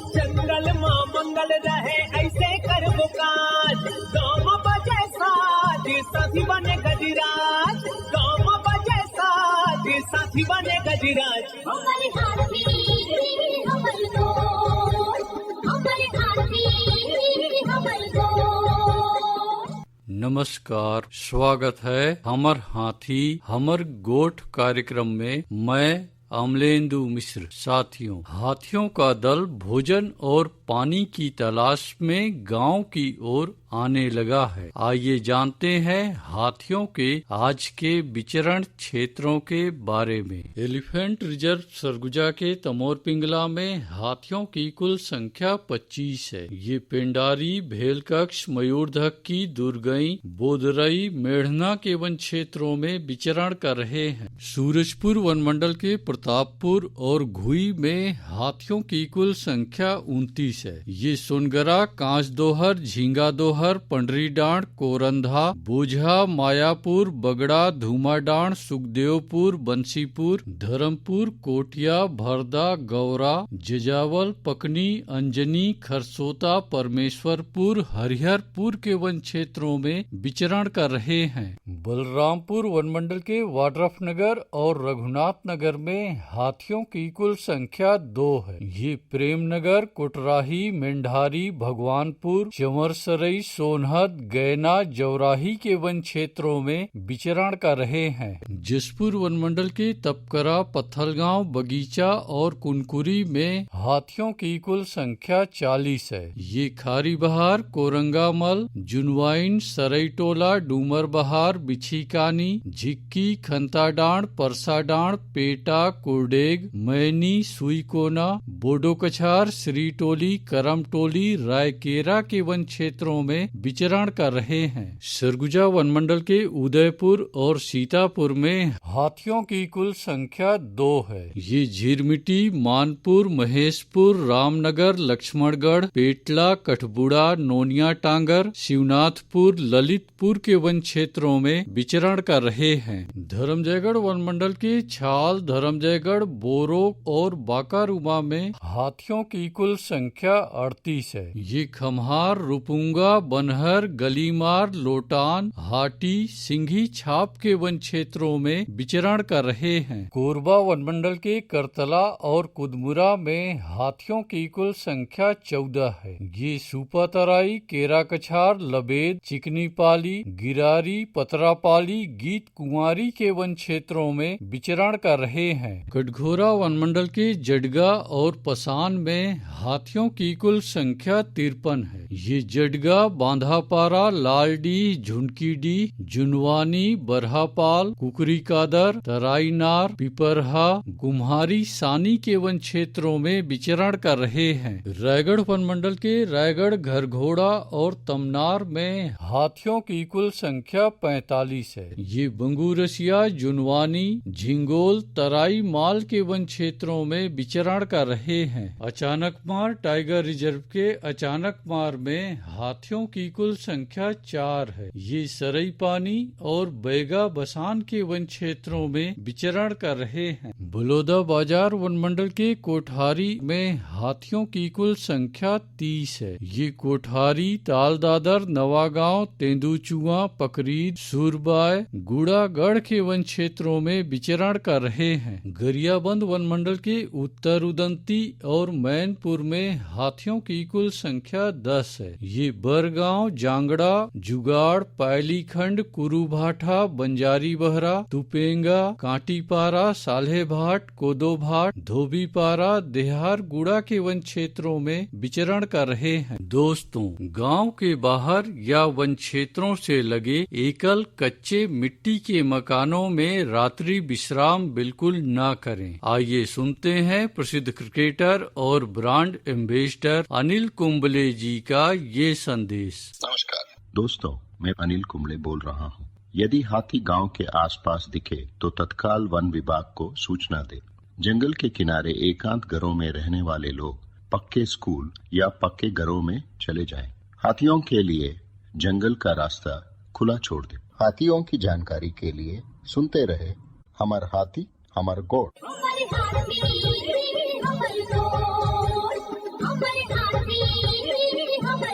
जंगल मां मंगल रहे ऐसे कर काज, गाँव बजे साज साथी बने गजराज, गाँव बजे साज साथी बने गजराज। हमारे हाथी हमर दोस्त, हमारे हाथी हमर दोस्त। नमस्कार, स्वागत है हमर हाथी हमर गोठ कार्यक्रम में। मैं अमलेंदु मिश्र। साथियों, हाथियों का दल भोजन और पानी की तलाश में गांव की ओर आने लगा है। आइए जानते हैं हाथियों के आज के विचरण क्षेत्रों के बारे में। एलिफेंट रिजर्व सरगुजा के तमोर पिंगला में हाथियों की कुल संख्या 25 है। ये पेंडारी, भेलकक्ष, मयूरधक्की, दुर्गई, बोदरई, मेढ़ना के वन क्षेत्रों में विचरण कर रहे हैं। सूरजपुर वन मंडल के प्रतापपुर और घुई में हाथियों की कुल संख्या 29 है। ये सोनगरा, कांच दोहर, झींगा दोहर, पंडरी डांड, कोरंधा, बोझा, मायापुर, बगड़ा, धूमाडांड, सुखदेवपुर, बंसीपुर, धर्मपुर, कोटिया, भरदा, गौरा, जजावल, पकनी, अंजनी, खरसोता, परमेश्वरपुर, हरिहरपुर के वन क्षेत्रों में विचरण कर रहे हैं। बलरामपुर वन मंडल के वाड्रफ नगर और रघुनाथ नगर में हाथियों की कुल संख्या 2 है। ये प्रेमनगर, कोटराही, मेंढारी, भगवानपुर, चंवरसरई, सोनहद, गैना, जौराही के वन क्षेत्रों में विचरण कर रहे हैं। जसपुर वन मंडल के तपकरा, पत्थलगांव, बगीचा और कुनकुरी में हाथियों की कुल संख्या 40 है। ये खारी बहार, कोरंगामल, जुनवाइन, सरईटोला, डूमर बहार, बिछीकानी, झिक्की, खंताडांड, परसाडांड, पेटा, कुरडेग, मैनी, सुईकोना, बोडोकछार, श्रीटोली, करमटोली, रायकेरा के वन क्षेत्रों में विचरण कर रहे हैं। सरगुजा वन मंडल के उदयपुर और सीतापुर में हाथियों की कुल संख्या 2 है। ये झिरमिटी, मानपुर, महेशपुर, रामनगर, लक्ष्मणगढ़, पेटला, कठबुड़ा, नोनिया टांगर, शिवनाथपुर, ललितपुर के वन क्षेत्रों में विचरण कर रहे हैं। धर्मजयगढ़ वन मंडल के छाल, धर्मजयगढ़, बोरो और बाकारूमा में हाथियों की कुल संख्या 38 है। ये खमहार, रुपुंगा, बनहर, गलीमार, लोटान, हाटी, सिंघी छाप के वन क्षेत्रों में विचरण कर रहे हैं। कोरबा वन मंडल के करतला और कुदमुरा में हाथियों की कुल संख्या 14 है। ये सुपातराई, केराकछार, लबेद, चिकनी पाली, गिरारी, पतरापाली, गीत कुंवारी के वन क्षेत्रों में विचरण कर रहे हैं। कटघोरा वन मंडल के जडगा और पसान में हाथियों की कुल संख्या 53 है। ये जडगा, बांधापारा, लालडी, झुनकीडी, जुनवानी, बरहापाल, कुकरी कादर, तराईनार, पिपरहा, गुम्हारी, सानी के वन क्षेत्रों में विचरण कर रहे हैं। रायगढ़ वन मंडल के रायगढ़, घरघोड़ा और तमनार में हाथियों की कुल संख्या 45 है। ये बंगूरसिया, जुनवानी, झिंगोल, तराई माल के वन क्षेत्रों में विचरण कर रहे हैं। अचानकमार टाइगर रिजर्व के अचानकमार में हाथियों की कुल संख्या 4 है। ये सरई पानी और बैगा बसान के वन क्षेत्रों में विचरण कर रहे हैं। बलौदा बाजार वन मंडल के कोठारी में हाथियों की कुल संख्या 30 है। ये कोठारी, तालदादर, नवागांव, तेंदुचुआ, पकरीद, सूरबाय, गुड़ागढ़ के वन क्षेत्रों में विचरण कर रहे हैं। गरियाबंद वन मंडल के उत्तर उदंती और मैनपुर में हाथियों की कुल संख्या 10 है। ये बरगांव, जांगड़ा, जुगाड़, पायलीखंड, कुरुभाठा, बंजारी बहरा, तुपेंगा, कांटीपारा, साल्हेभाट, कोदोभाट, धोबीपारा, देहार गुड़ा के वन क्षेत्रों में विचरण कर रहे हैं। दोस्तों, गांव के बाहर या वन क्षेत्रों से लगे एकल कच्चे मिट्टी के मकानों में रात्रि विश्राम बिल्कुल न करें। आइए सुनते हैं प्रसिद्ध क्रिकेटर और ब्रांड एम्बेसडर अनिल कुंबले जी का ये संदेश। नमस्कार दोस्तों, मैं अनिल कुंबले बोल रहा हूँ। यदि हाथी गांव के आसपास दिखे तो तत्काल वन विभाग को सूचना दे। जंगल के किनारे एकांत घरों में रहने वाले लोग पक्के स्कूल या पक्के घरों में चले जाएं। हाथियों के लिए जंगल का रास्ता खुला छोड़ दे। हाथियों की जानकारी के लिए सुनते रहे हमर हाथी हमर गोठ। हमर हाथी हमर गोठ, हमर हाथी हमर